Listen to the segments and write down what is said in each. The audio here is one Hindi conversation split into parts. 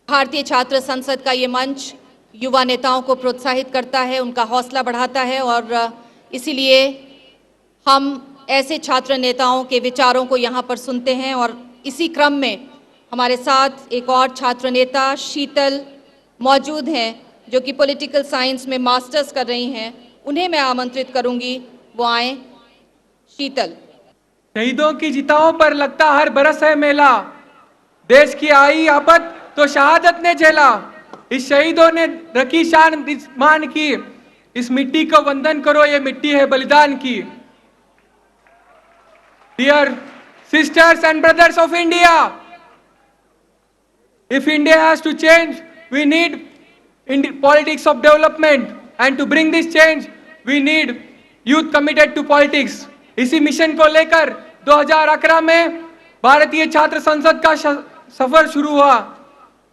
भारतीय छात्र संसद का ये मंच युवा नेताओं को प्रोत्साहित करता है, उनका हौसला बढ़ाता है और इसीलिए हम ऐसे छात्र नेताओं के विचारों को यहाँ पर सुनते हैं। और इसी क्रम में हमारे साथ एक और छात्र नेता शीतल मौजूद हैं जो कि पॉलिटिकल साइंस में मास्टर्स कर रही हैं। उन्हें मैं आमंत्रित करूंगी, वो आए। शीतल। शहीदों की चिताओं पर लगता हर बरस है मेला, देश की आई आफत तो शहादत ने झेला। इस शहीदों ने रखी शान मान की, इस मिट्टी को वंदन करो, ये मिट्टी है बलिदान की। Dear sisters and brothers of India, if India has to change, we need politics of development, and to bring this change, we need youth committed to politics. इसी मिशन को लेकर 2011 में भारतीय छात्र संसद का सफर शुरू हुआ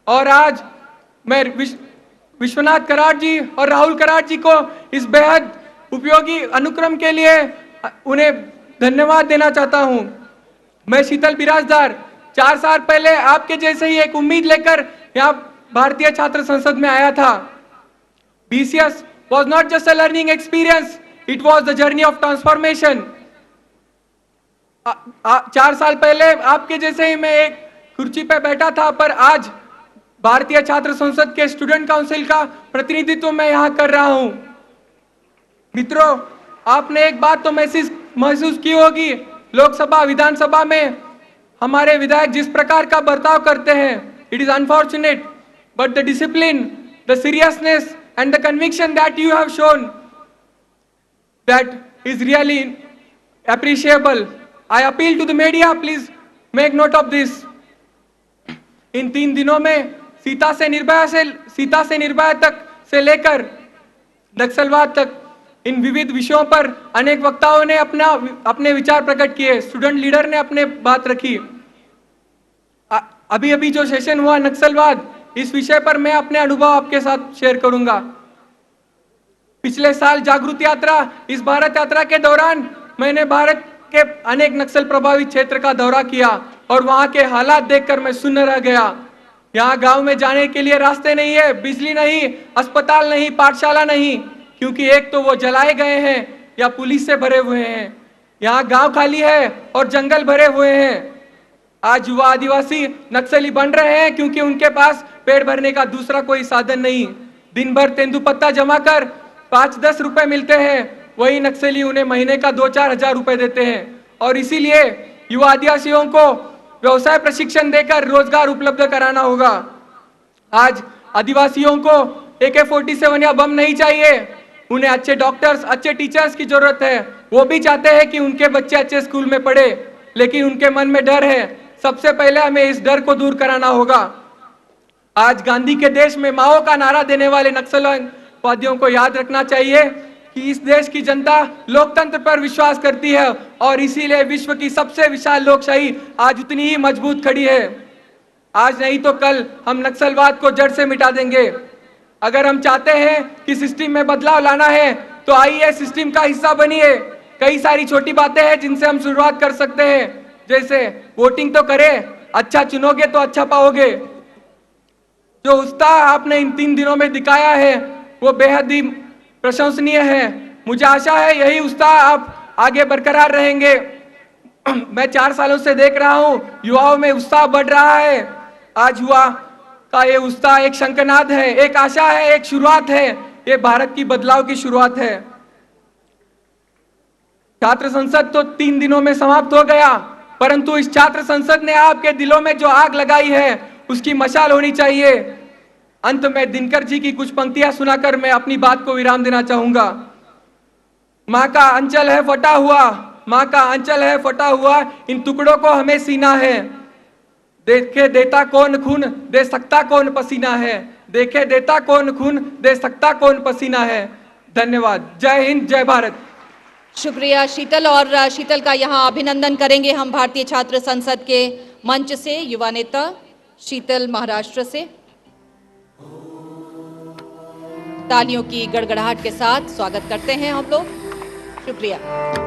और आज मैं विश्वनाथ कराड़ जी और राहुल कराड़ जी को इस बेहद उपयोगी अनुक्रम के लिए उन्हें धन्यवाद देना चाहता हूं। मैं शीतल बिराजदार 4 साल पहले आपके जैसे ही एक उम्मीद लेकर यहाँ भारतीय छात्र संसद में आया था। BCS was not just a learning experience, it was the journey of transformation. 4 साल पहले आपके जैसे ही मैं एक कुर्सी पे बैठा था, पर आज भारतीय छात्र संसद के स्टूडेंट काउंसिल का प्रतिनिधित्व मैं यहाँ कर रहा हूँ। मित्रों, आपने एक बात तो महसूस की होगी, लोकसभा विधानसभा में हमारे विधायक जिस प्रकार का बर्ताव करते हैं, it is unfortunate, but the discipline, the seriousness and the conviction that you have shown, that is really appreciable. I appeal to the media, please make note of this. इन 3 दिनों में सीता से निर्भया तक से लेकर नक्सलवाद तक इन विविध विषयों पर अनेक वक्ताओं ने अपने विचार प्रकट किए, स्टूडेंट लीडर ने अपने बात रखी। अभी जो सेशन हुआ नक्सलवाद, इस विषय पर मैं अपने अनुभव आपके साथ शेयर करूंगा। पिछले साल जागृत यात्रा, इस भारत यात्रा के दौरान मैंने भारत के अनेक नक्सल प्रभावित क्षेत्र का दौरा किया और वहां के हालात देखकर मैं सुन्न रह गया। यहाँ गांव में जाने के लिए रास्ते नहीं है, बिजली नहीं, अस्पताल नहीं, पाठशाला नहीं, क्योंकि एक तो वो जलाए गए हैं या पुलिस से भरे हुए हैं। यहाँ गांव खाली है और जंगल भरे हुए हैं। आज युवा आदिवासी नक्सली बन रहे हैं क्योंकि उनके पास पेट भरने का दूसरा कोई साधन नहीं। दिन भर तेंदुपत्ता जमा कर 5-10 रुपए मिलते हैं, वही नक्सली उन्हें महीने का 2-4 हजार रुपए देते हैं। और इसीलिए युवा आदिवासियों को व्यवसाय प्रशिक्षण देकर रोजगार उपलब्ध कराना होगा। आज आदिवासियों को AK-47 या बम नहीं चाहिए, उन्हें अच्छे डॉक्टर्स, अच्छे टीचर्स की जरूरत है। वो भी चाहते हैं कि उनके बच्चे अच्छे स्कूल में पढ़े, लेकिन उनके मन में डर है। सबसे पहले हमें इस डर को दूर कराना होगा। आज गांधी के देश में माओ का नारा देने वाले नक्सलवादियों को याद रखना चाहिए कि इस देश की जनता लोकतंत्र पर विश्वास करती है और इसीलिए विश्व की सबसे विशाल लोकशाही आज उतनी ही मजबूत खड़ी है। आज नहीं तो कल हम नक्सलवाद को जड़ से मिटा देंगे। अगर हम चाहते हैं कि सिस्टम में बदलाव लाना है तो आइए सिस्टम का हिस्सा बनिए। कई सारी छोटी बातें हैं जिनसे हम शुरुआत कर सकते हैं, जैसे वोटिंग तो करें, अच्छा चुनोगे तो अच्छा पाओगे। जो उत्साह आपने इन 3 दिनों में दिखाया है वो बेहद ही प्रशंसनीय है। मुझे आशा है यही उत्साह आप आगे बरकरार रहेंगे। मैं 4 सालों से देख रहा हूं युवाओं में उत्साह बढ़ रहा है। आज युवा का ये उत्साह एक शंखनाद है, एक आशा है, एक शुरुआत है। ये भारत की बदलाव की शुरुआत है। छात्र संसद तो 3 दिनों में समाप्त हो गया, परंतु इस छात्र संसद ने आपके दिलों में जो आग लगाई है उसकी मशाल होनी चाहिए। अंत में दिनकर जी की कुछ पंक्तियां सुनाकर मैं अपनी बात को विराम देना चाहूंगा। माँ का अंचल है फटा हुआ, माँ का अंचल है फटा हुआ, इन टुकड़ों को हमें सीना है। देखे देता कौन खून, दे सकता कौन पसीना है। देखे देता कौन खून, दे सकता कौन पसीना है। धन्यवाद। जय हिंद, जय भारत। शुक्रिया शीतल। और शीतल का यहाँ अभिनंदन करेंगे हम भारतीय छात्र संसद के मंच से युवा नेता शीतल महाराष्ट्र से। तालियों की गड़गड़ाहट के साथ स्वागत करते हैं हम लोग। शुक्रिया।